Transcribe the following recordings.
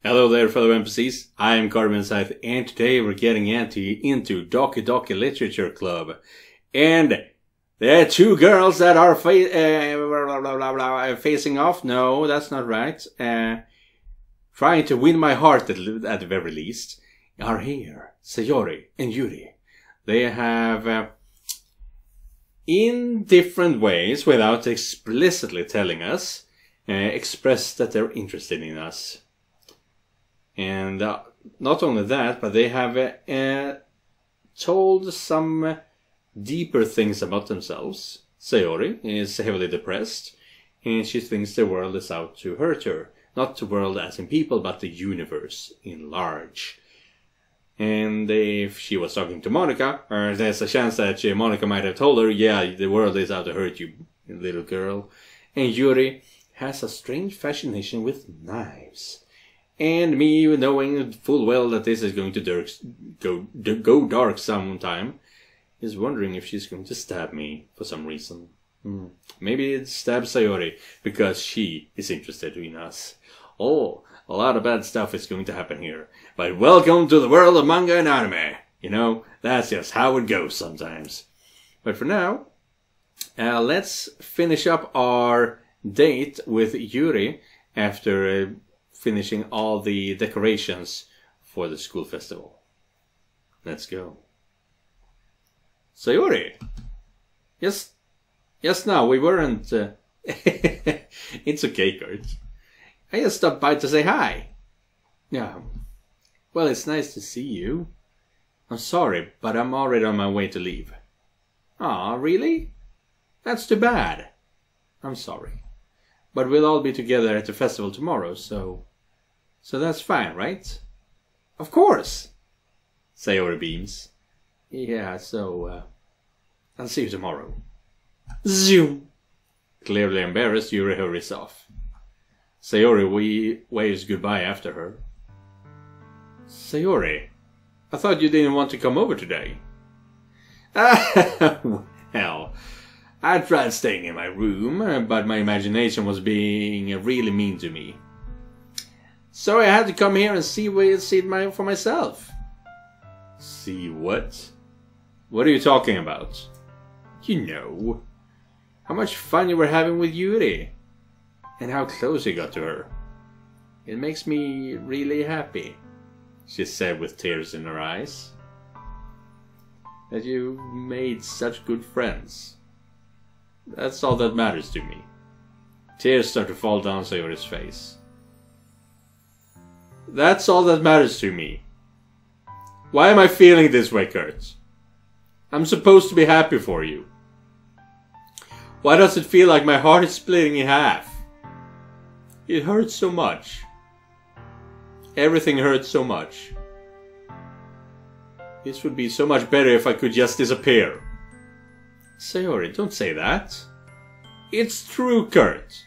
Hello there, fellow NPCs. I am Scythe, and today we're getting into Doki Doki Literature Club. And there are two girls that are facing off. No, that's not right. Trying to win my heart at the very least. Are here, Sayori and Yuri. They have, in different ways, without explicitly telling us, expressed that they're interested in us. And not only that, but they have told some deeper things about themselves. Sayori is heavily depressed, and she thinks the world is out to hurt her. Not the world as in people, but the universe in large. And if she was talking to Monica, there's a chance that Monica might have told her, yeah, the world is out to hurt you, little girl. And Yuri has a strange fascination with knives. And me, knowing full well that this is going to go dark sometime, is wondering if she's going to stab me for some reason. Maybe it stabs Sayori because she is interested in us. Oh, a lot of bad stuff is going to happen here. But welcome to the world of manga and anime. You know, that's just how it goes sometimes. But for now, let's finish up our date with Yuri after finishing all the decorations for the school festival. Let's go. Sayori! Yes, now, we weren't... It's okay, Kurt. I just stopped by to say hi. Yeah. Well, it's nice to see you. I'm sorry, but I'm already on my way to leave. Aw, really? That's too bad. I'm sorry. But we'll all be together at the festival tomorrow, so that's fine, right? Of course! Sayori beams. Yeah, so, I'll see you tomorrow. Zoom! Clearly embarrassed, Yuri hurries off. Sayori waves goodbye after her. Sayori, I thought you didn't want to come over today. Hell, I tried staying in my room, but my imagination was being really mean to me. So I had to come here and see it for myself. See what? What are you talking about? You know, how much fun you were having with Yuri, and how close you got to her. It makes me really happy, she said with tears in her eyes. That you made such good friends. That's all that matters to me. Tears start to fall down Sayori's face. That's all that matters to me. Why am I feeling this way, Kurt? I'm supposed to be happy for you. Why does it feel like my heart is splitting in half? It hurts so much. Everything hurts so much. This would be so much better if I could just disappear. Sayori, don't say that. It's true, Kurt.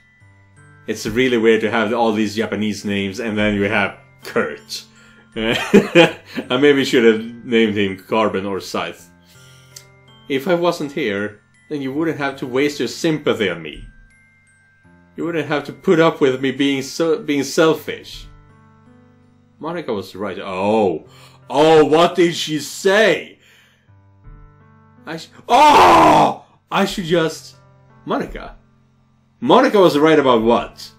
It's really weird to have all these Japanese names and then you have Kurt. I maybe should have named him Carbon or Scythe. If I wasn't here, then you wouldn't have to waste your sympathy on me. You wouldn't have to put up with me being selfish. Monica was right. Oh, what did she say? I should just... Monica was right about what?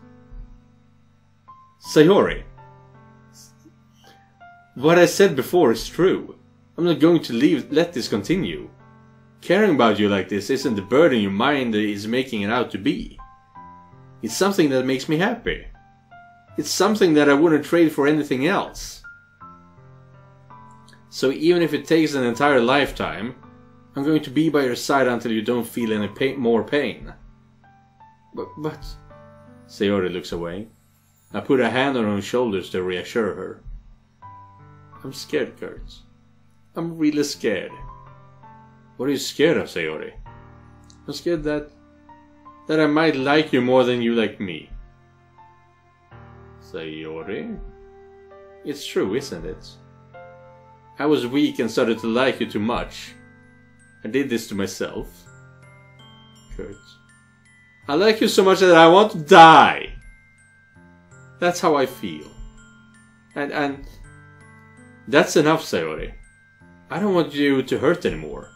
Sayori. What I said before is true. I'm not going to let this continue. Caring about you like this isn't the burden your mind is making it out to be. It's something that makes me happy. It's something that I wouldn't trade for anything else. So even if it takes an entire lifetime, I'm going to be by your side until you don't feel any more pain. But... Sayori looks away. I put a hand on her shoulders to reassure her. I'm scared, Kurt. I'm really scared. What are you scared of, Sayori? I'm scared that I might like you more than you like me. Sayori? It's true, isn't it? I was weak and started to like you too much. I did this to myself. Kurt. I like you so much that I want to die. That's how I feel. And that's enough, Sayori. I don't want you to hurt anymore.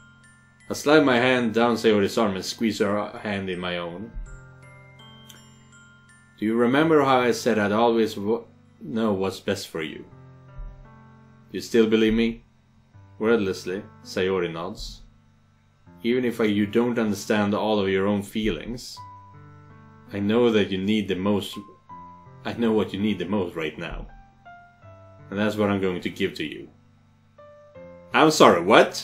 I slide my hand down Sayori's arm and squeeze her hand in my own. Do you remember how I said I'd always know what's best for you? Do you still believe me? Wordlessly, Sayori nods. Even if you don't understand all of your own feelings, I know that you need the most. I know what you need the most right now. And that's what I'm going to give to you. I'm sorry, what?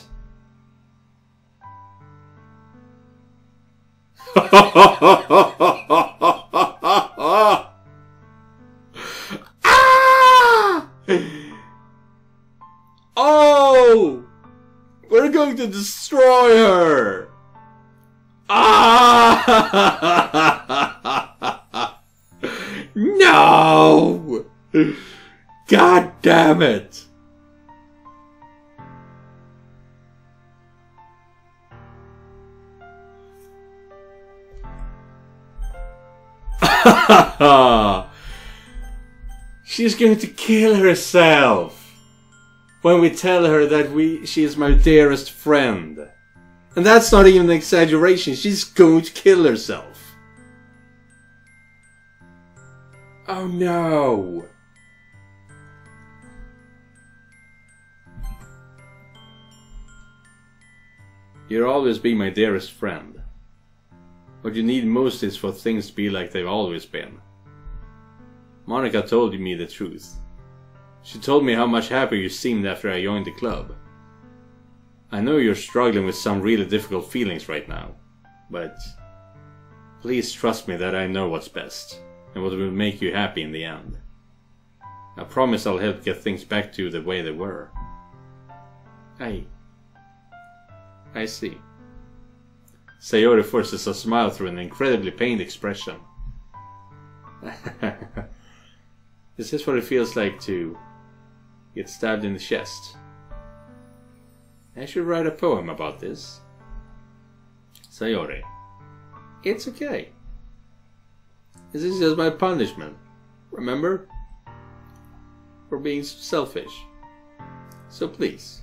Ah! Oh! We're going to destroy her! Ah! No! God damn it! She's going to kill herself when we tell her that she is my dearest friend. And that's not even an exaggeration. She's going to kill herself. Oh no. You'll always be my dearest friend. What you need most is for things to be like they've always been. Monica told me the truth. She told me how much happier you seemed after I joined the club. I know you're struggling with some really difficult feelings right now, but please trust me that I know what's best and what will make you happy in the end. I promise I'll help get things back to the way they were. I see. Sayori forces a smile through an incredibly pained expression. Is this what it feels like to get stabbed in the chest? I should write a poem about this. Sayori, it's okay. This is just my punishment, remember? For being selfish. So please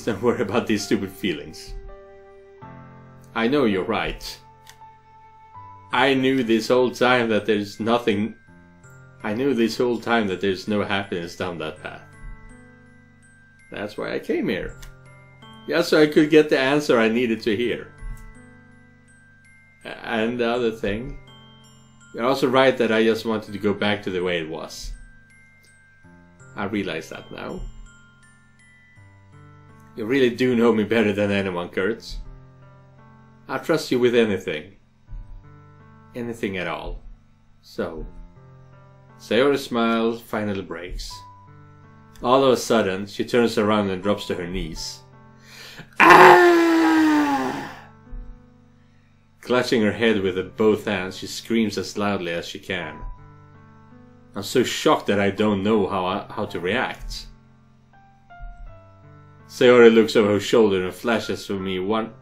don't worry about these stupid feelings. I know you're right. I knew this whole time that there's no happiness down that path. That's why I came here. Just so I could get the answer I needed to hear. And the other thing, you're also right that I just wanted to go back to the way it was. I realize that now. You really do know me better than anyone, Kurt. I trust you with anything. Anything at all. So, Sayori's smile finally breaks. All of a sudden, she turns around and drops to her knees. Ah! Clutching her head with both hands, she screams as loudly as she can. I'm so shocked that I don't know how to react. Sayori looks over her shoulder and flashes for me one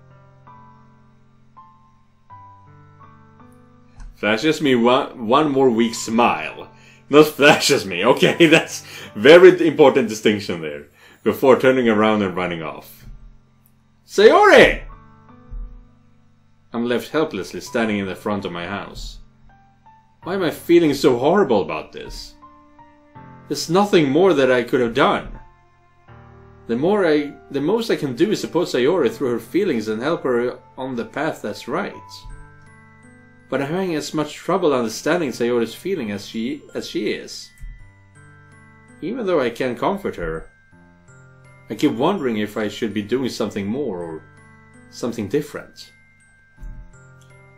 more weak smile. Not flashes me, okay, that's very important distinction there. Before turning around and running off. Sayori! I'm left helplessly standing in the front of my house. Why am I feeling so horrible about this? There's nothing more that I could have done. The most I can do is support Sayori through her feelings and help her on the path that's right. But I'm having as much trouble understanding Sayori's feeling as she is. Even though I can comfort her, I keep wondering if I should be doing something more or something different.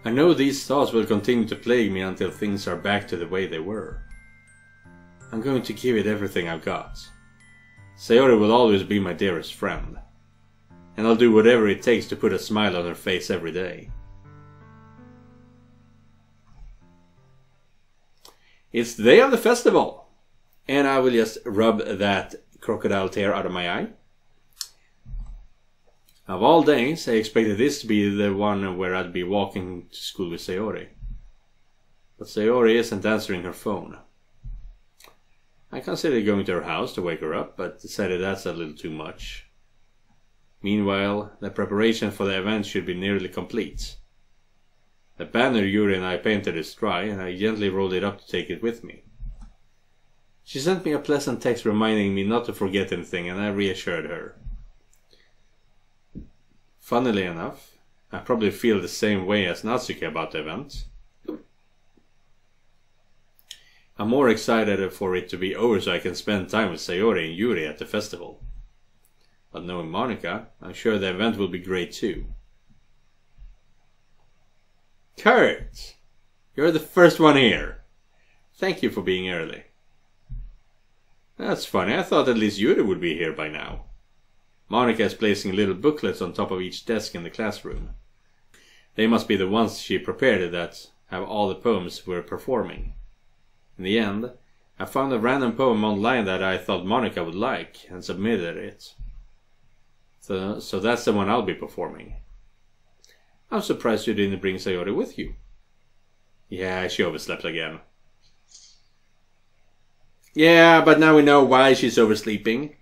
I know these thoughts will continue to plague me until things are back to the way they were. I'm going to give it everything I've got. Sayori will always be my dearest friend, and I'll do whatever it takes to put a smile on her face every day. It's the day of the festival, and I will just rub that crocodile tear out of my eye. Of all days, I expected this to be the one where I'd be walking to school with Sayori. but Sayori isn't answering her phone. I considered going to her house to wake her up, but decided that's a little too much. Meanwhile, the preparation for the event should be nearly complete. The banner Yuri and I painted is dry, and I gently rolled it up to take it with me. She sent me a pleasant text reminding me not to forget anything, and I reassured her. Funnily enough, I probably feel the same way as Natsuki about the event. I'm more excited for it to be over so I can spend time with Sayori and Yuri at the festival. But knowing Monica, I'm sure the event will be great too. Kurt! You're the first one here. Thank you for being early. That's funny, I thought at least Yuri would be here by now. Monica is placing little booklets on top of each desk in the classroom. They must be the ones she prepared that have all the poems we're performing. In the end, I found a random poem online that I thought Monica would like and submitted it. So that's the one I'll be performing. I'm surprised you didn't bring Sayori with you. Yeah, she overslept again. Yeah, but now we know why she's oversleeping.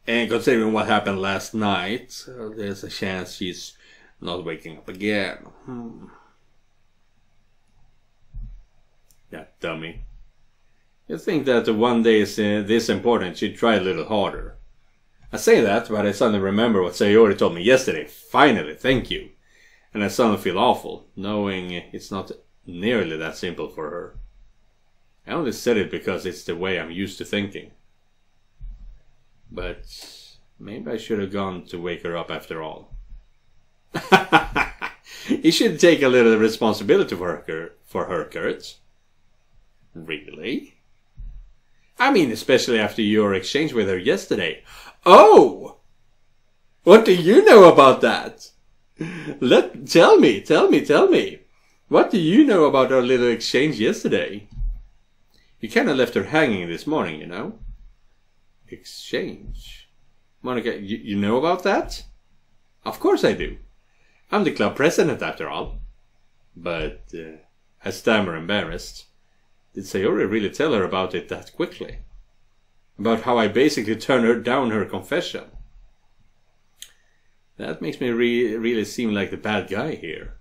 And considering what happened last night, there's a chance she's not waking up again. That dummy. You'd think that the one day is this important, she'd try a little harder. I say that, but I suddenly remember what Sayori told me yesterday. Finally, thank you. And I suddenly feel awful, knowing it's not nearly that simple for her. I only said it because it's the way I'm used to thinking. But maybe I should have gone to wake her up after all. You should take a little responsibility for her, Kurt. Really? I mean, especially after your exchange with her yesterday. Oh! What do you know about that? Tell me. What do you know about our little exchange yesterday? You kinda left her hanging this morning, you know. Exchange? Monica, you know about that? Of course I do. I'm the club president after all. But, I stammer embarrassed. Did Sayori really tell her about it that quickly? About how I basically turned down her confession? That makes me really seem like the bad guy here.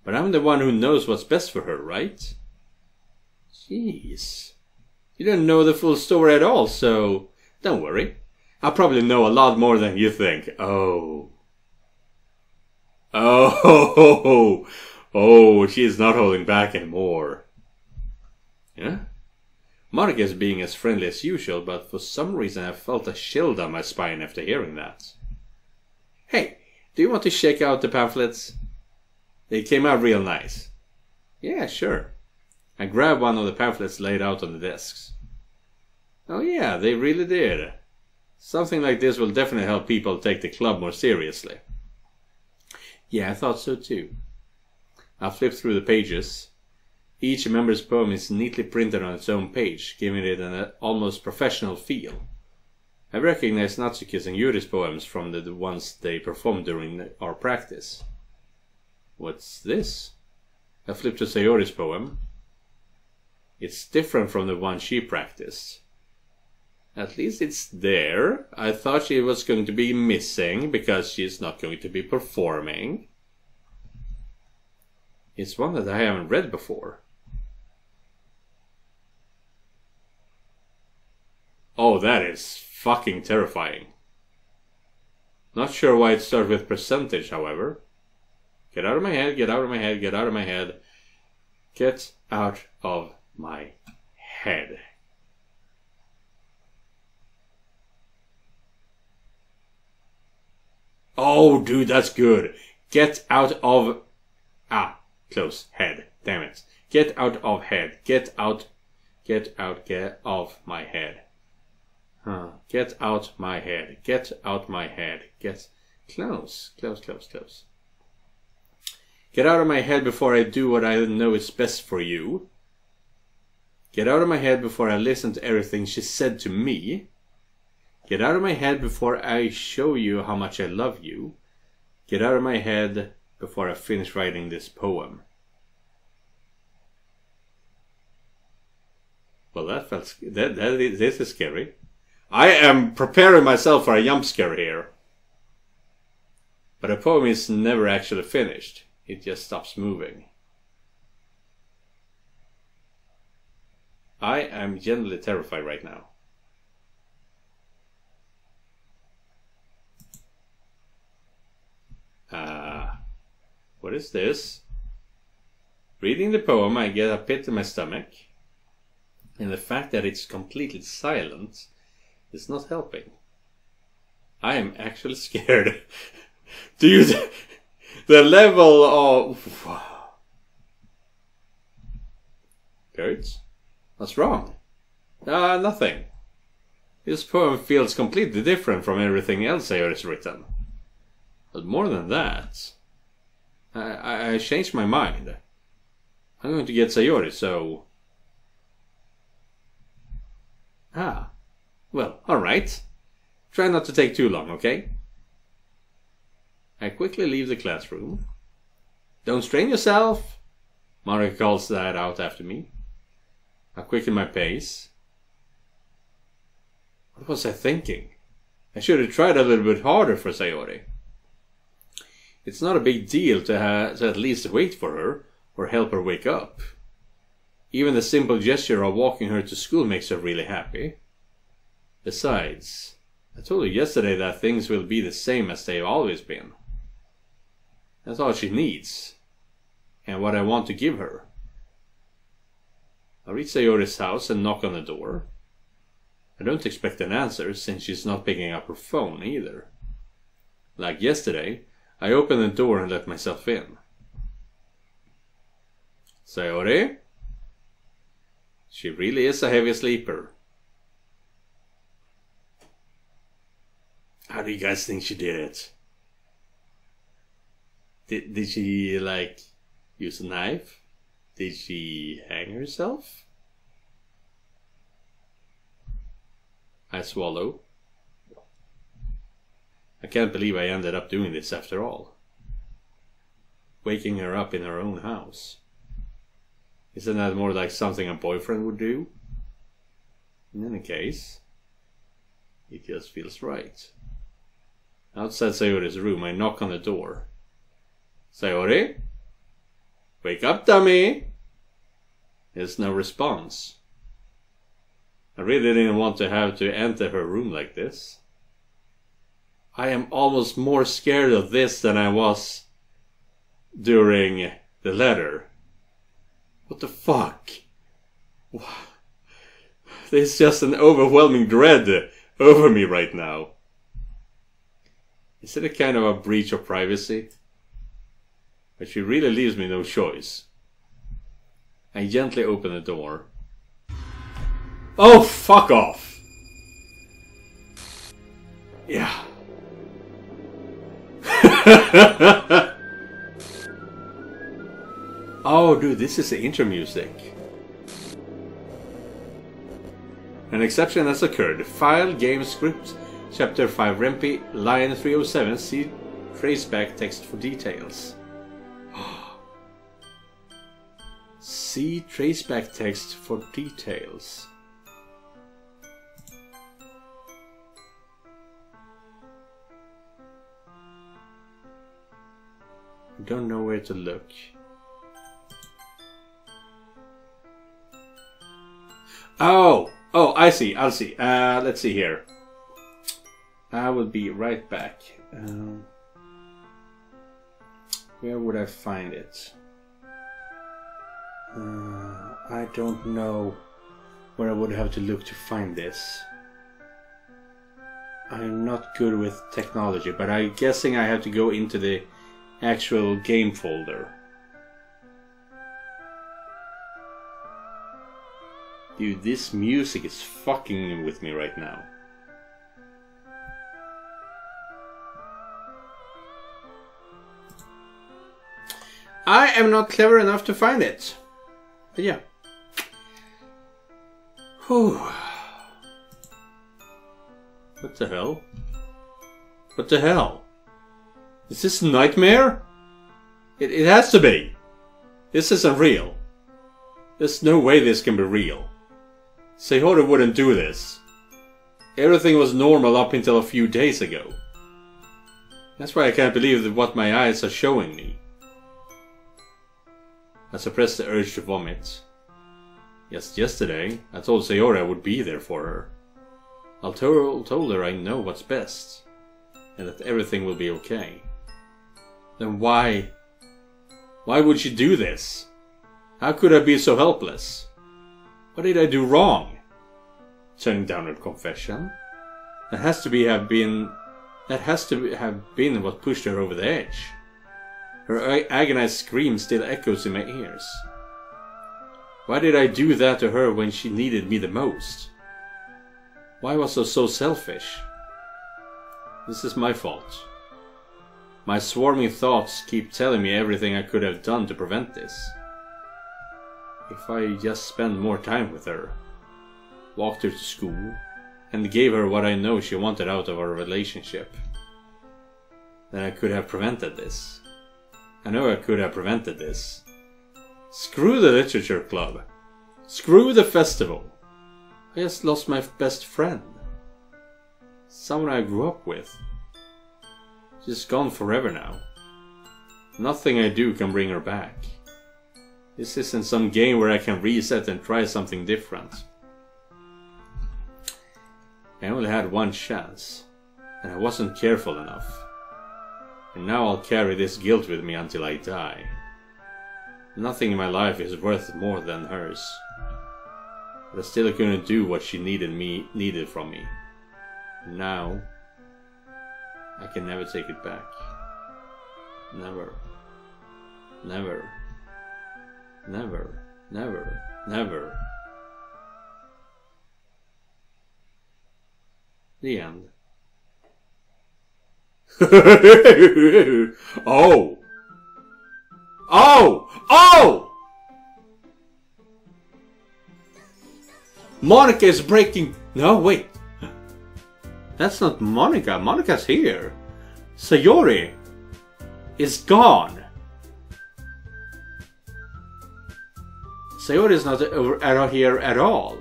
But I'm the one who knows what's best for her, right? Jeez. You don't know the full story at all, so don't worry. I probably know a lot more than you think. Oh, she's not holding back anymore. Yeah? Monica is being as friendly as usual, but for some reason I felt a chill down my spine after hearing that. Hey, do you want to check out the pamphlets? They came out real nice. Yeah, sure. I grabbed one of the pamphlets laid out on the desks. Oh yeah, they really did. Something like this will definitely help people take the club more seriously. Yeah, I thought so too. I flipped through the pages. Each member's poem is neatly printed on its own page, giving it an almost professional feel. I recognized Natsuki's and Yuri's poems from the ones they performed during our practice. What's this? I flipped to Sayori's poem. It's different from the one she practiced. At least it's there. I thought she was going to be missing because she's not going to be performing. It's one that I haven't read before. Oh, that is fucking terrifying. Not sure why it starts with percentage, however. Get out of my head, get out of my head, get out of my head. Get out of my head. Oh, dude, that's good. Get out of... close. Head. Damn it. Get out of head. Get of my head. Get out my head. Get out my head. Get... Close. Get out of my head before I do what I know is best for you. Get out of my head before I listen to everything she said to me. Get out of my head before I show you how much I love you. Get out of my head before I finish writing this poem. Well, this is scary. I am preparing myself for a jump scare here. But the poem is never actually finished. It just stops moving. I am genuinely terrified right now. What is this? Reading the poem, I get a pit in my stomach. And the fact that it's completely silent is not helping. I am actually scared. Dude, the level of... Birds? What's wrong? Nothing. This poem feels completely different from everything else I have written. But more than that, I changed my mind. I'm going to get Sayori, so... Well, alright. Try not to take too long, okay? I quickly leave the classroom. Don't strain yourself! Marika calls that out after me. I quicken my pace. What was I thinking? I should have tried a little bit harder for Sayori. It's not a big deal to at least wait for her or help her wake up. Even the simple gesture of walking her to school makes her really happy. Besides, I told her yesterday that things will be the same as they've always been. That's all she needs, and what I want to give her. I reach Sayori's house and knock on the door. I don't expect an answer since she's not picking up her phone either. Like yesterday, I open the door and let myself in. Sayori? She really is a heavy sleeper. How do you guys think she did it? Did she, like, use a knife? Did she hang herself? I swallow. I can't believe I ended up doing this after all. Waking her up in her own house. Isn't that more like something a boyfriend would do? In any case, it just feels right. Outside Sayori's room, I knock on the door. Sayori? Wake up, dummy! There's no response. I really didn't want to have to enter her room like this. I am almost more scared of this than I was during the letter. What the fuck? There's just an overwhelming dread over me right now. Is it a kind of a breach of privacy? But she really leaves me no choice. I gently open the door. Oh, fuck off! Yeah. Oh, dude, this is the intro music. An exception has occurred. File, game, script, chapter 5, Rempe, line 307. See traceback text for details. See traceback text for details. I don't know where to look. Oh, I see. I'll see. Let's see here. I will be right back. Where would I find it? I don't know where I would have to look to find this. I'm not good with technology, but I'm guessing I have to go into the actual game folder. Dude, this music is fucking with me right now. I am not clever enough to find it. But yeah. Whew. What the hell? What the hell? Is this a nightmare? It has to be. This isn't real. There's no way this can be real. Sayori wouldn't do this. Everything was normal up until a few days ago. That's why I can't believe what my eyes are showing me. I suppressed the urge to vomit. Just yesterday, I told Sayori I would be there for her. I told her I know what's best, and that everything will be okay. Then why? Why would she do this? How could I be so helpless? What did I do wrong? Turning down her confession? That has to have been what pushed her over the edge. Her agonized scream still echoes in my ears. Why did I do that to her when she needed me the most? Why was I so selfish? This is my fault. My swarming thoughts keep telling me everything I could have done to prevent this. If I just spent more time with her, walked her to school, and gave her what I know she wanted out of our relationship, then I could have prevented this. I know I could have prevented this. Screw the literature club. Screw the festival. I just lost my best friend. Someone I grew up with. She's gone forever now. Nothing I do can bring her back. This isn't some game where I can reset and try something different. I only had one chance, and I wasn't careful enough. And now I'll carry this guilt with me until I die. Nothing in my life is worth more than hers. But I still couldn't do what she needed from me. And now, I can never take it back. Never. Never. Never. Never. Never. The end. Oh! Oh! Oh! Monica is breaking... No, wait. That's not Monica. Monica's here. Sayori is gone. Sayori is not here at all.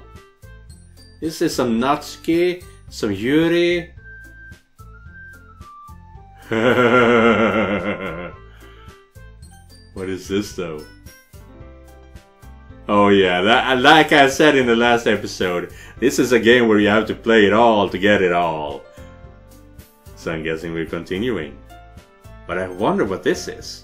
This is some Natsuki, some Yuri. What is this though? Oh yeah, like I said in the last episode, this is a game where you have to play it all to get it all. So I'm guessing we're continuing. But I wonder what this is.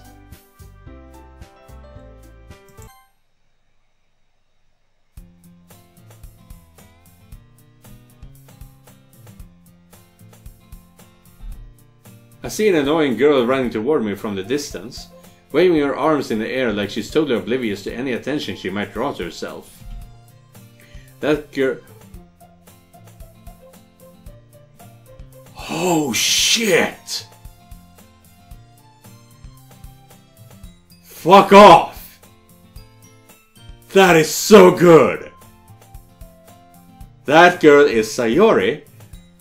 I see an annoying girl running toward me from the distance, waving her arms in the air like she's totally oblivious to any attention she might draw to herself. That girl... Oh shit! Fuck off! That is so good! That girl is Sayori,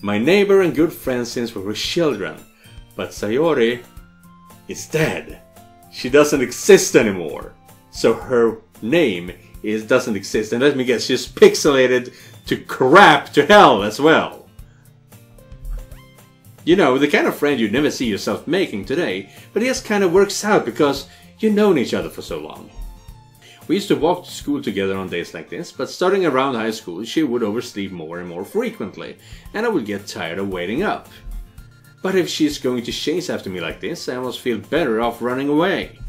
my neighbor and good friend since we were children. But Sayori is dead. She doesn't exist anymore. So her name doesn't exist. And let me guess, she's pixelated to crap to hell as well. You know, the kind of friend you'd never see yourself making today, but it just kind of works out because you've known each other for so long. We used to walk to school together on days like this, but starting around high school she would oversleep more and more frequently, and I would get tired of waiting up. But if she's going to chase after me like this, I almost feel better off running away.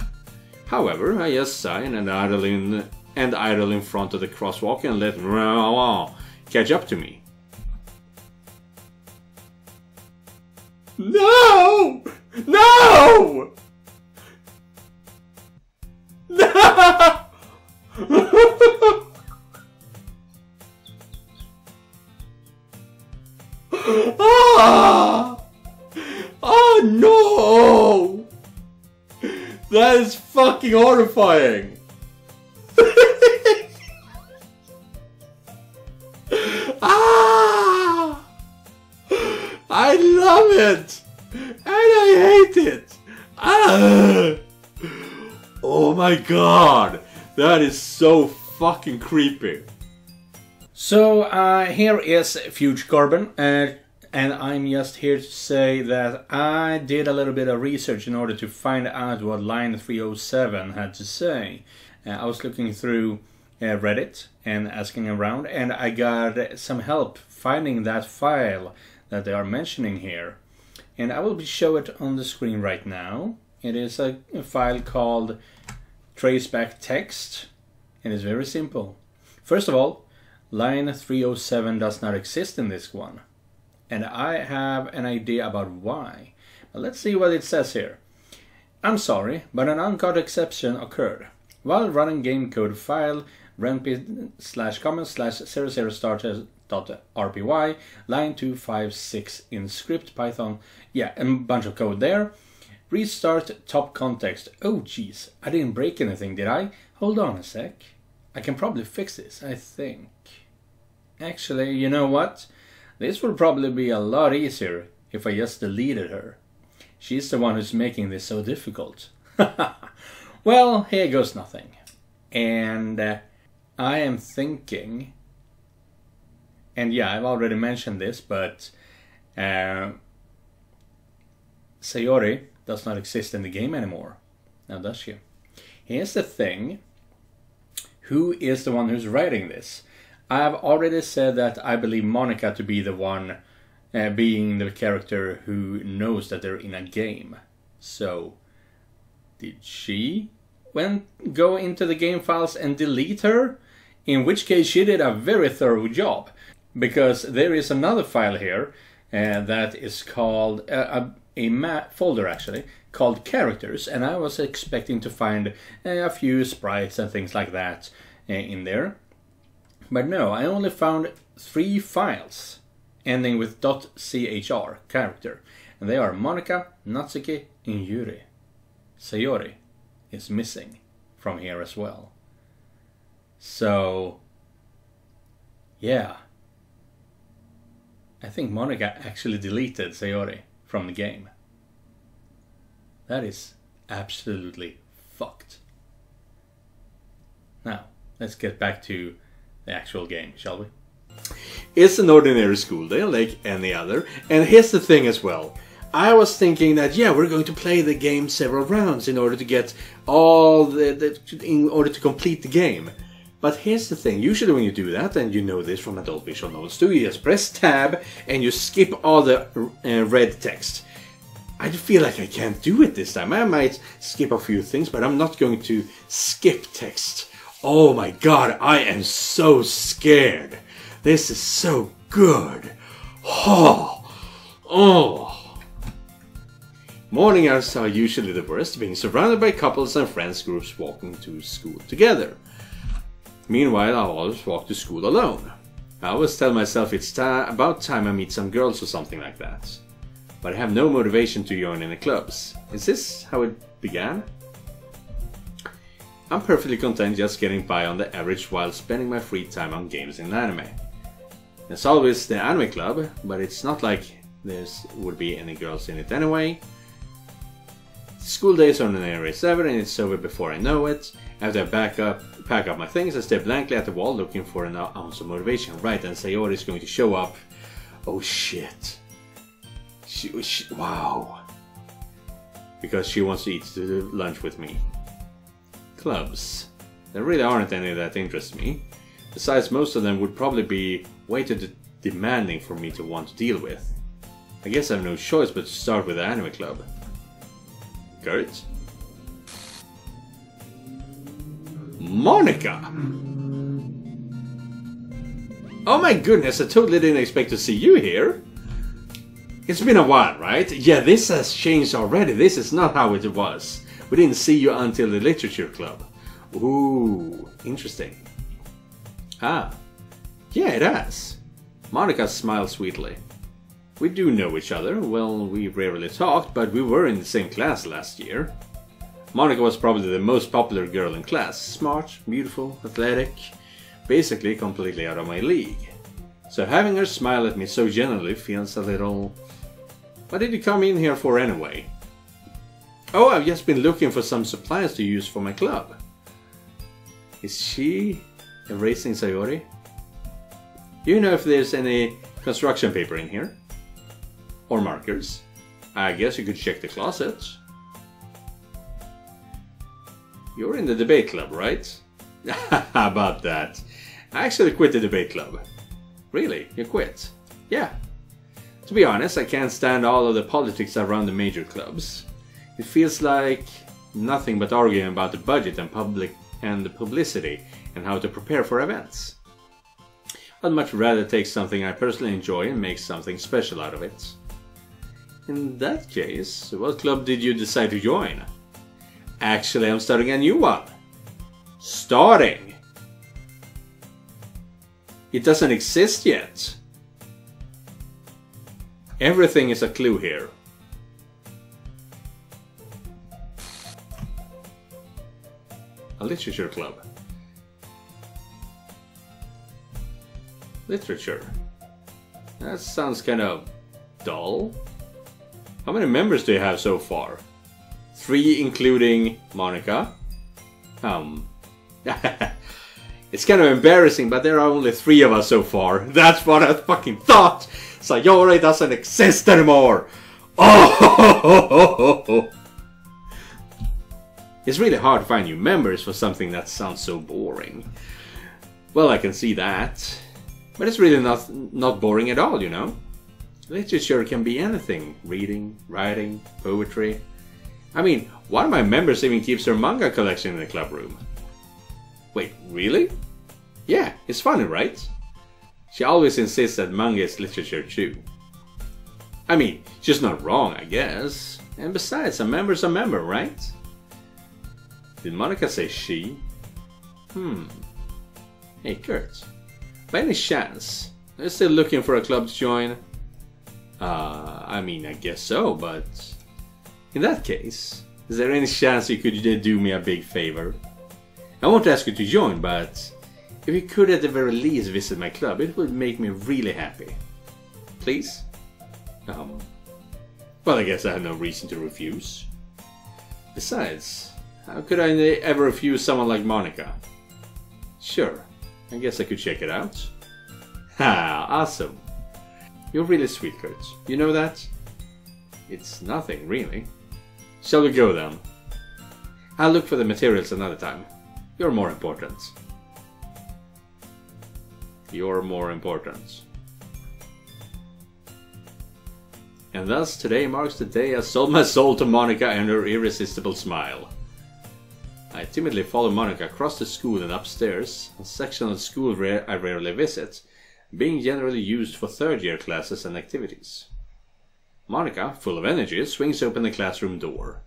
However, I just sigh and idle in front of the crosswalk and let catch up to me. No! No! No! Ah! Oh no! That is fucking horrifying! Ah! I love it! And I hate it! Ah! Oh my god! That is so fucking creepy. So here is Fuge Carbon, and I'm just here to say that I did a little bit of research in order to find out what line 307 had to say. I was looking through Reddit and asking around, and I got some help finding that file that they are mentioning here. And I will show it on the screen right now. It is a file called traceback text, and it's very simple. First of all, line 307 does not exist in this one, and I have an idea about why. But let's see what it says here. I'm sorry, but an uncaught exception occurred. While running game code file renp/comment/00starters.rpy, line 256 in script Python, yeah, a bunch of code there. Restart top context. Oh geez, I didn't break anything, did I? Hold on a sec. I can probably fix this, I think. Actually, you know what? This will probably be a lot easier if I just deleted her. She's the one who's making this so difficult. Well, here goes nothing. And I am thinking, and yeah, I've already mentioned this, but Sayori does not exist in the game anymore. Now does she? Here's the thing. Who is the one who's writing this? I've already said that I believe Monica to be the one being the character who knows that they're in a game. So, did she go into the game files and delete her? In which case she did a very thorough job. Because there is another file here that is called, a folder actually, called characters. And I was expecting to find a few sprites and things like that in there. But no, I only found 3 files ending with .chr, character. And they are Monica, Natsuki, and Yuri. Sayori is missing from here as well. So, yeah. I think Monica actually deleted Sayori from the game. That is absolutely fucked. Now, let's get back to the actual game, shall we? It's an ordinary school day like any other, and here's the thing as well. I was thinking that, yeah, we're going to play the game several rounds in order to get all in order to complete the game. But here's the thing, usually when you do that, and you know this from adult visual novels too, you just press tab and you skip all the red text. I feel like I can't do it this time. I might skip a few things, but I'm not going to skip text. Oh my god, I am so scared. This is so good. Oh. Morning hours are usually the worst, being surrounded by couples and friends groups walking to school together. Meanwhile, I always walk to school alone. I always tell myself it's about time I meet some girls or something like that. But I have no motivation to join any clubs. Is this how it began? I'm perfectly content just getting by on the average while spending my free time on games and anime. There's always the anime club, but it's not like there would be any girls in it anyway. School days are nearly 7 and it's over before I know it. After I pack up my things, I stare blankly at the wall looking for an ounce of motivation. Right, and Sayori is going to show up. Oh shit. Wow. Because she wants to eat lunch with me. Clubs. There really aren't any that interest me. Besides, most of them would probably be way too demanding for me to want to deal with. I guess I have no choice but to start with the anime club. Gert? Monica! Oh my goodness, I totally didn't expect to see you here. It's been a while, right? Yeah, this has changed already. This is not how it was. We didn't see you until the Literature Club. Ooh, interesting. Ah, yeah, it has. Monica smiled sweetly. We do know each other. Well, we rarely talked, but we were in the same class last year. Monica was probably the most popular girl in class. Smart, beautiful, athletic, basically completely out of my league. So having her smile at me so genuinely feels a little... What did you come in here for anyway? Oh, I've just been looking for some supplies to use for my club. Is she erasing Sayori? Do you know if there's any construction paper in here? Or markers? I guess you could check the closet. You're in the debate club, right? How about that? I actually quit the debate club. Really? You quit? Yeah. To be honest, I can't stand all of the politics around the major clubs. It feels like nothing but arguing about the budget and the publicity and how to prepare for events. I'd much rather take something I personally enjoy and make something special out of it. In that case, what club did you decide to join? Actually, I'm starting a new one. Starting? It doesn't exist yet. Everything is a clue here. A literature club. Literature. That sounds kind of dull. How many members do you have so far? 3 including Monica. It's kind of embarrassing, but there are only 3 of us so far. That's what I fucking thought! Sayori doesn't exist anymore! Oh! It's really hard to find new members for something that sounds so boring. Well, I can see that. But it's really not boring at all, you know? Literature can be anything. Reading, writing, poetry. I mean, one of my members even keeps her manga collection in the club room. Wait, really? Yeah, it's funny, right? She always insists that manga is literature too. I mean, she's not wrong, I guess. And besides, a member's a member, right? Did Monica say she? Hey, Kurt. By any chance, are you still looking for a club to join? I mean, I guess so, but... In that case, is there any chance you could do me a big favor? I won't ask you to join, but... If you could at the very least visit my club, it would make me really happy. Please? Well, I guess I have no reason to refuse. Besides, how could I ever refuse someone like Monica? Sure, I guess I could check it out. Ha, awesome. You're really sweet, Kurt. You know that? It's nothing, really. Shall we go then? I'll look for the materials another time. You're more important. You're more important. And thus, today marks the day I sold my soul to Monica and her irresistible smile. I timidly follow Monica across the school and upstairs, a section of the school I rarely visit, being generally used for third-year classes and activities. Monica, full of energy, swings open the classroom door.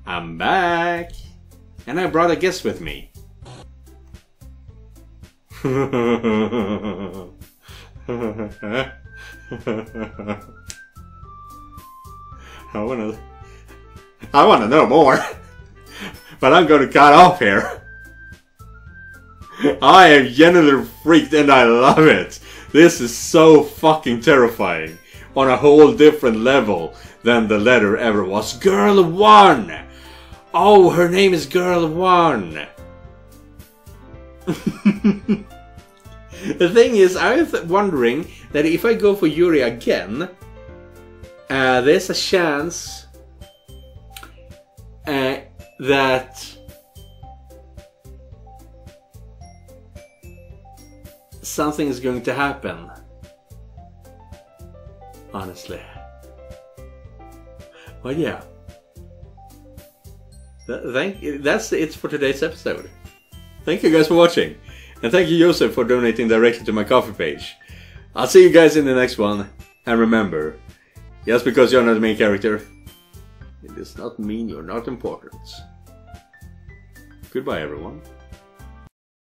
I'm back! And I brought a guest with me. I wanna know more. But I'm gonna cut off here. I am genuinely freaked and I love it. This is so fucking terrifying. On a whole different level than the letter ever was. Girl 1! Oh, her name is Girl 1. The thing is, I was wondering that if I go for Yuri again, there's a chance that something is going to happen. Honestly. Well, yeah. That's it for today's episode. Thank you guys for watching. And thank you, Joseph, for donating directly to my Ko-fi page. I'll see you guys in the next one. And remember, just because you're not the main character, it does not mean you're not important. Goodbye, everyone.